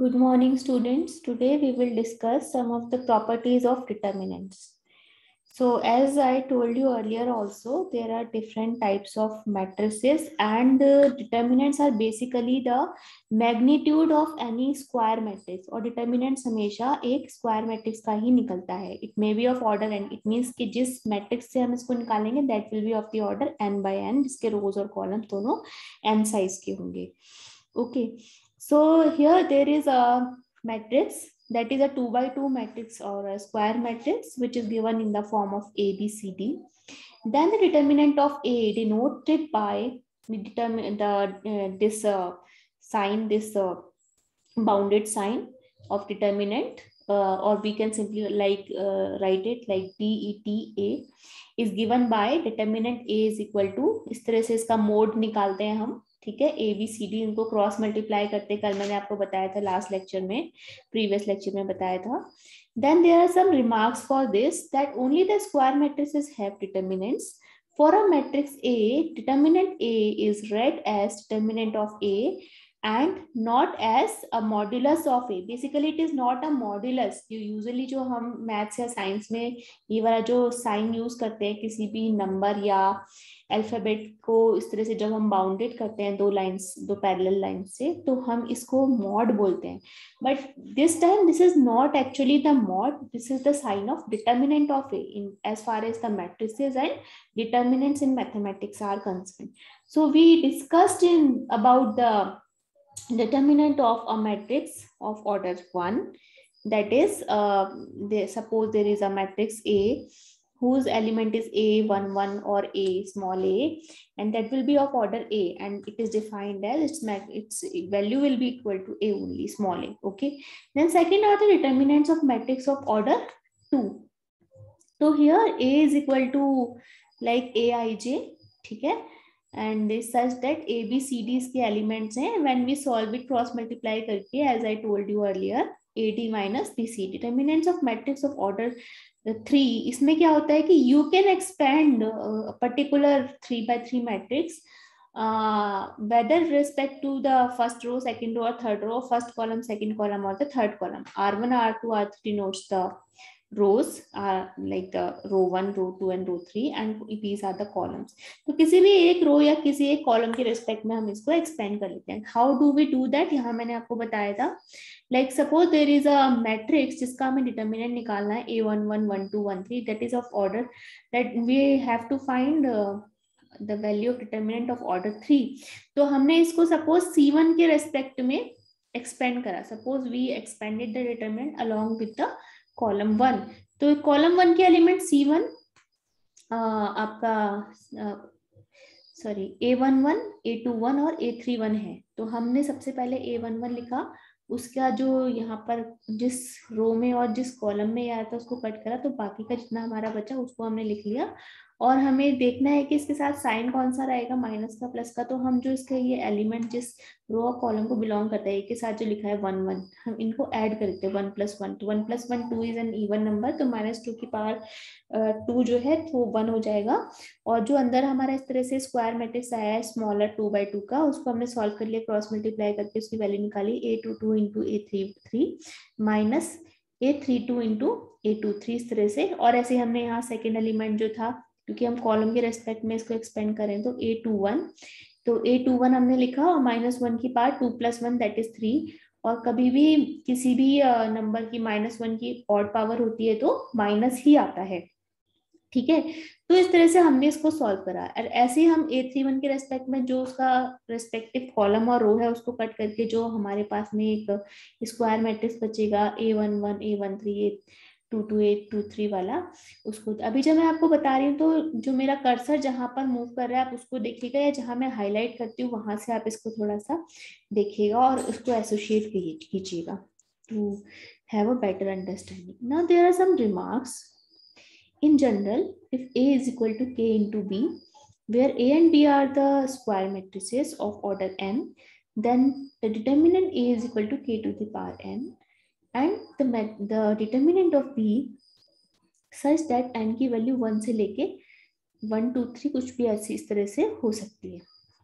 Good morning, students. Today we will discuss some of the properties of determinants. So, as I told you earlier also, there are different types of matrices, and determinants are basically the magnitude of any square matrix. और determinants हमेशा एक square matrix का ही निकलता है. It may be of order n. It means कि जिस matrix से हम इसको निकालेंगे that will be of the order n by n, जिसके rows और columns दोनों n size के होंगे. Okay. So here there is a matrix that is a 2 by 2 matrix or a square matrix which is given in the form of A, B, C, D. Then the determinant of A denoted by this sign, this bounded sign of determinant, or we can simply write it like DETA is given by determinant A is equal to, इस तरह से इसका mode निकालते हैं हम. ठीक है, A B C D इनको क्रॉस मल्टीप्लाई करते, कल मैंने आपको बताया था लास्ट लेक्चर में, प्रीवियस लेक्चर में बताया था. Then there are some remarks for this that only the square matrices have determinants. For a matrix A, determinant A is read as determinant of A and not as a modulus of A. Basically it is not a modulus. Usually जो हम maths या science में ये वाला जो sign use करते हैं किसी भी नंबर या अल्फाबेट को, इस तरह से जब हम बाउंडेड करते हैं दो पैरेलल लाइंस से, तो हम इसको मॉड बोलते हैं. But this time this is not actually the mod, this is the sign of determinant of A in as far as the matrices and determinants in mathematics are concerned. So we discussed in about the determinant of a matrix of order 1, that is suppose there is a matrix A whose element is A11 or A small a, and that will be of order A, and it is defined as its value will be equal to A only, small a. Okay, then second are the determinants of matrix of order 2. So here A is equal to like Aij, ठीक है, and this such that A, B, C, D इसके elements हैं. When we solve it cross multiply करके, as I told you earlier, AD minus BC, determinants of matrix of order 3. इसमें क्या होता है कि you can expand a particular 3 by 3 matrix whether respect to the first row, second row or third row, first column, second column or the third column. R1, R2, R3 denotes the rows are like the row 1, row 2 and row 3, and these are the columns. तो किसी भी एक रो या किसी एक column के respect में हम इसको एक्सपेंड कर लेते हैं. How do we do that, यहाँ मैंने आपको बताया था. Like suppose there is a matrix जिसका हमें डिटर्मिनेंट निकालना है A11, 12, 13, that is of order, that we have to find the value of determinant of order 3. तो हमने इसको सपोज C1 के रेस्पेक्ट में एक्सपेंड करा. Suppose we expanded the determinant along with the column 1. तो कॉलम 1 के एलिमेंट C1 आपका sorry A11, A21 और A31 है. तो हमने सबसे पहले A11 लिखा, उसका जो यहाँ पर जिस रो में और जिस कॉलम में आया था उसको कट करा, तो बाकी का जितना हमारा बचा उसको हमने लिख लिया. और हमें देखना है कि इसके साथ साइन कौन सा रहेगा, माइनस का प्लस का. तो हम जो इसके ये एलिमेंट जिस रो और कॉलम को बिलोंग करता है, एक के साथ जो लिखा है 1 1, हम इनको ऐड करते हैं 1 + 1. तो 1 + 1 2 इज एन इवन नंबर, तो -2 की पावर 2 जो है वो 1 हो जाएगा. और जो अंदर हमारा इस तरह से स्क्वायर मैट्रिक्स आया है स्मॉलर 2 by 2 का, उसको हमने सॉल्व कर लिया, क्रॉस मल्टीप्लाई करके उसकी वैल्यू निकाली. A22 × A33 minus A32 × A23, इस तरह से. और ऐसे हमने यहाँ सेकेंड एलिमेंट जो था, क्योंकि हम कॉलम के रेस्पेक्ट में इसको एक्सपेंड करें, तो A21, तो A21 हमने लिखा और -1 की पावर 2 + 1 दैट इज 3. और कभी भी किसी भी नंबर की -1 की ऑड पावर होती है तो माइनस ही आता है. ठीक है, तो इस तरह से हमने इसको सॉल्व करा. और ऐसे ही हम A31 के रेस्पेक्ट में जो उसका रेस्पेक्टिव कॉलम और रो है उसको कट करके जो हमारे पास में एक स्क्वायर मैट्रिक्स बचेगा A11, A13, A22, A23 वाला, उसको अभी जब मैं आपको बता रही हूँ तो जो मेरा कर्सर जहां पर मूव कर रहा है आप उसको देखिएगा, या जहां मैं हाईलाइट करती हूँ वहां से आप इसको थोड़ा सा देखिएगा और उसको एसोसिएट कीजिएगा to have a better understanding. Now there are some remarks. In general, if A is equal to K into B, where A and B are the square matrices of order n, then the determinant A is equal to K to the power n, and the determinant of B such that n की value 1 से लेके 1 2 3 कुछ भी ऐसी इस तरह से हो सकती है.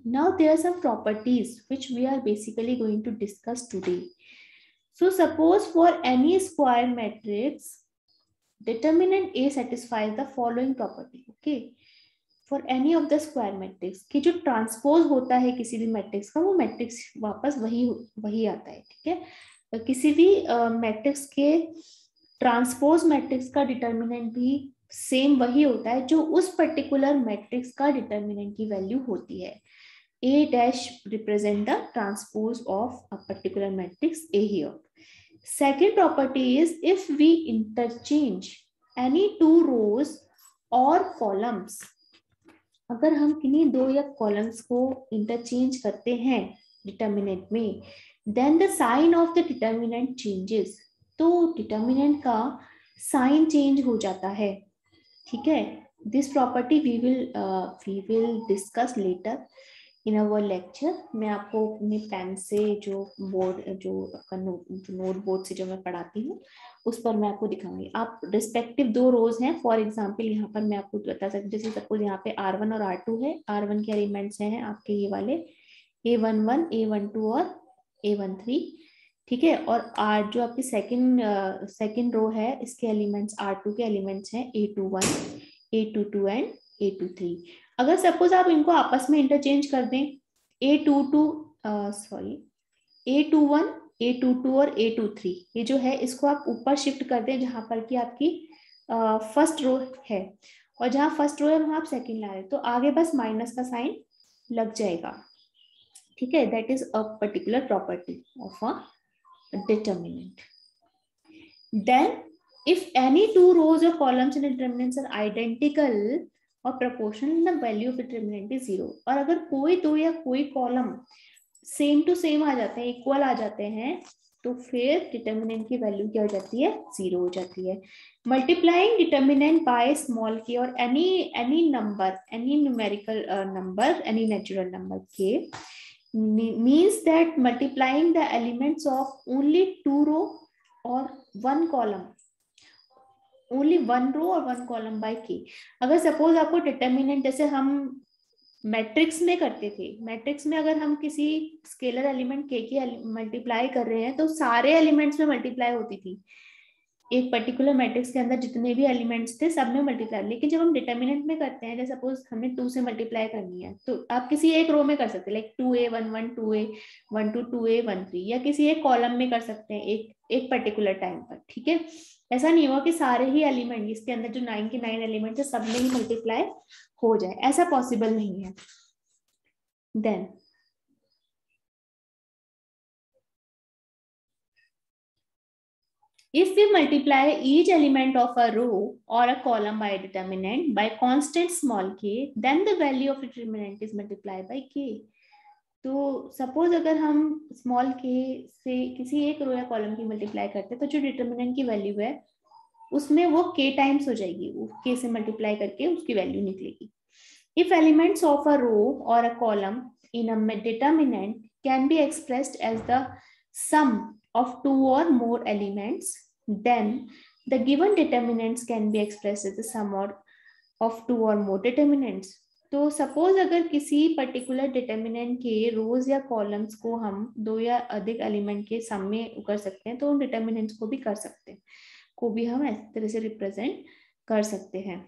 Now there are some properties which we are basically going to discuss today. So suppose for any square matrix determinant A satisfies the following property. Okay, for any of the square matrix कि जो transpose होता है किसी भी matrix का, वो matrix वापस वही आता है. ठीक है, किसी भी मैट्रिक्स के ट्रांसपोज मैट्रिक्स का डिटर्मिनेंट भी सेम वही होता है जो उस पर्टिकुलर मैट्रिक्स का डिटर्मिनेंट की वैल्यू होती है. A dash represent the transpose of a particular matrix A here. Second property is if we interchange any two rows or columns, अगर हम किन्हीं दो या कॉलम्स को इंटरचेंज करते हैं डिटर्मिनेंट में, then the sign of the determinant changes. तो डिटर्मिनेंट का साइन चेंज हो जाता है. ठीक है, this property we will discuss later in our lecture. मैं आपको अपने पेन से जो नोट बोर्ड से जो मैं पढ़ाती हूँ उस पर मैं आपको दिखाऊंगी. आप रिस्पेक्टिव दो रोज हैं, फॉर एग्जांपल यहाँ पर मैं आपको बता सकती हूँ, जैसे सपोज यहाँ पे R1 और R2 है. R1 के एलिमेंट्स हैं आपके ये वाले A11, A12 और A13. ठीक है, और R जो आपकी सेकंड रो है, इसके एलिमेंट्स R2 के एलिमेंट्स हैं A21, A22 एंड A23. अगर सपोज आप इनको आपस में इंटरचेंज कर दें, A21, A22 और A23, ये जो है इसको आप ऊपर शिफ्ट कर दें जहां पर कि आपकी फर्स्ट रो है, और जहां फर्स्ट रो है वहां आप सेकंड ला रहे, तो आगे बस माइनस का साइन लग जाएगा. ठीक है, that is a particular property of a determinant. Then if any two rows or columns in a determinant are identical or proportional, the value of determinant is 0. और अगर कोई दो या कोई कॉलम सेम टू सेम आ जाते हैं, equal आ जाते हैं, तो फिर डिटर्मिनेंट की वैल्यू क्या हो जाती है, 0 हो जाती है. मल्टीप्लाइंग डिटर्मिनेंट बाय स्मॉल के और any number, any numerical number, any natural number के means that multiplying the elements of only two row or one column, only one row or one column by k. अगर suppose आपको determinant जैसे हम matrix में करते थे, matrix में अगर हम किसी स्केलर एलिमेंट k की मल्टीप्लाई कर रहे हैं तो सारे एलिमेंट्स में मल्टीप्लाई होती थी. एक पर्टिकुलर मैट्रिक्स के अंदर जितने भी एलिमेंट्स थे सब में मल्टीप्लाई. लेकिन जब हम डिटर्मिनेंट में करते हैं, जैसे सपोज हमने 2 से मल्टीप्लाई करनी है, तो आप किसी एक रो में कर सकते हैं, लाइक 2a11, 2a12, 2a13, या किसी एक कॉलम में कर सकते हैं एक पर्टिकुलर टाइम पर. ठीक है, ऐसा नहीं हुआ कि सारे ही एलिमेंट इसके अंदर जो 9 के 9 एलिमेंट है सब में ही मल्टीप्लाई हो जाए, ऐसा पॉसिबल नहीं है. Then if we multiply each element of a row or a column by a determinant by constant small k, then the value of determinant is multiplied by k. तो suppose अगर हम small k से किसी एक रो या column की multiply करते हैं, तो जो डिटर्मिनेंट की वैल्यू है उसमें वो k टाइम्स हो जाएगी, k से मल्टीप्लाई करके उसकी वैल्यू निकलेगी. If elements of a row or a column in a determinant can be expressed as the sum of two or more elements, then the given determinants can be expressed as the sum of two or more determinants. तो suppose अगर किसी particular determinant के रोज या columns को हम दो या अधिक एलिमेंट के सम में कर सकते हैं, तो उन डिटर्मिनेंट्स को भी कर सकते हैं, को भी हम इस तरह से रिप्रेजेंट कर सकते हैं.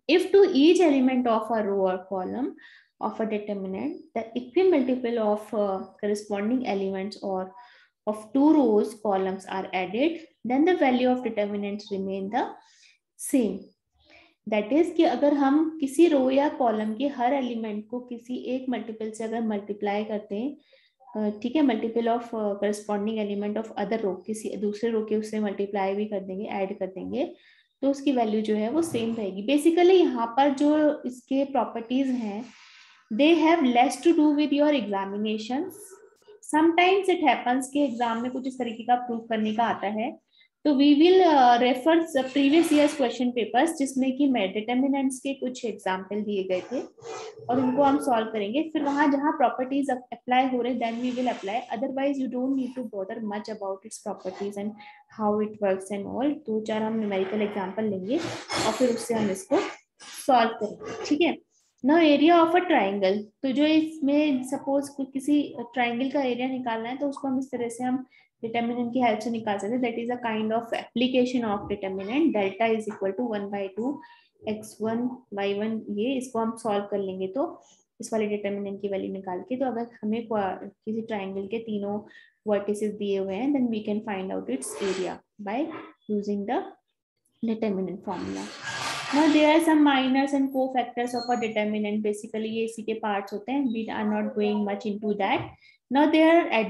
If to each element of a row or column of a determinant, the equimultiple of corresponding elements or of two rows columns are added, then the value of determinants remain the same. That is कि अगर हम किसी रो या column के हर element को किसी एक multiple से अगर मल्टीप्लाई करते हैं, ठीक है, multiple of corresponding element of other row, किसी दूसरे रो के उससे मल्टीप्लाई भी कर देंगे, ऐड कर देंगे, तो उसकी वैल्यू जो है वो सेम रहेगी. बेसिकली यहाँ पर जो इसके प्रॉपर्टीज हैं, they have less to do with your examination. Sometimes it happens कि एग्जाम में कुछ इस तरीके का प्रूव करने का आता है, तो we will refer previous years question papers जिसमें कि डिटर्मिनेंट्स के कुछ एग्जाम्पल दिए गए थे और उनको हम सॉल्व करेंगे. फिर वहां जहां प्रॉपर्टीज अप्लाई हो रहे then we will apply, otherwise you don't need to bother much about its properties and how it works and all. 2-4 हम न्यूमेरिकल एग्जाम्पल लेंगे और फिर उससे हम इसको सॉल्व करेंगे. ठीक है, ना एरिया ऑफ अ ट्राइंगल, तो जो इसमें सपोज किसी ट्राइंगल का एरिया निकालना है तो उसको हम इस तरह से हम डिटर्मिनेंट की हेल्प से निकाल सकते हैं. That is a kind of application of determinant. Delta is equal to 1/2 x1 y1. ये इसको हम सॉल्व कर लेंगे तो इस वाले डिटर्मिनेंट की वैल्यू निकाल के, तो अगर हमें किसी ट्राइंगल के तीनों वर्टिसेस दिए हुए हैं, then we can find out its area by using the determinant formula. Now there are some minors and cofactors of a determinant. Basically ये इसी के parts होते हैं. We are not going much into that. Now there are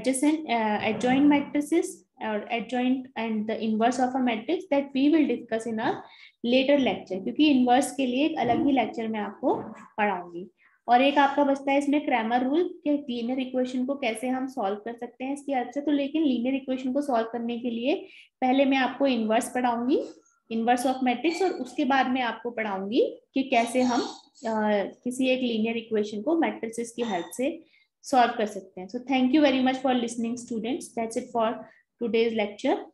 adjoint matrices or adjoint and the inverse of a matrix that we will discuss in a later lecture. क्योंकि inverse के लिए एक अलग ही lecture में आपको पढ़ाऊंगी. और एक आपका बचता है इसमें क्रैमर रूल कि लीनियर इक्वेशन को कैसे हम सॉल्व कर सकते हैं इसकी हेल्प से. तो लेकिन लीनियर इक्वेशन को सॉल्व करने के लिए पहले मैं आपको इनवर्स पढ़ाऊंगी, इनवर्स ऑफ मैट्रिक्स, और उसके बाद में आपको पढ़ाऊंगी कि कैसे हम किसी एक लीनियर इक्वेशन को मैट्रिसेस की हेल्प से सॉल्व कर सकते हैं. So thank you very much for listening students. That's it for today's lecture.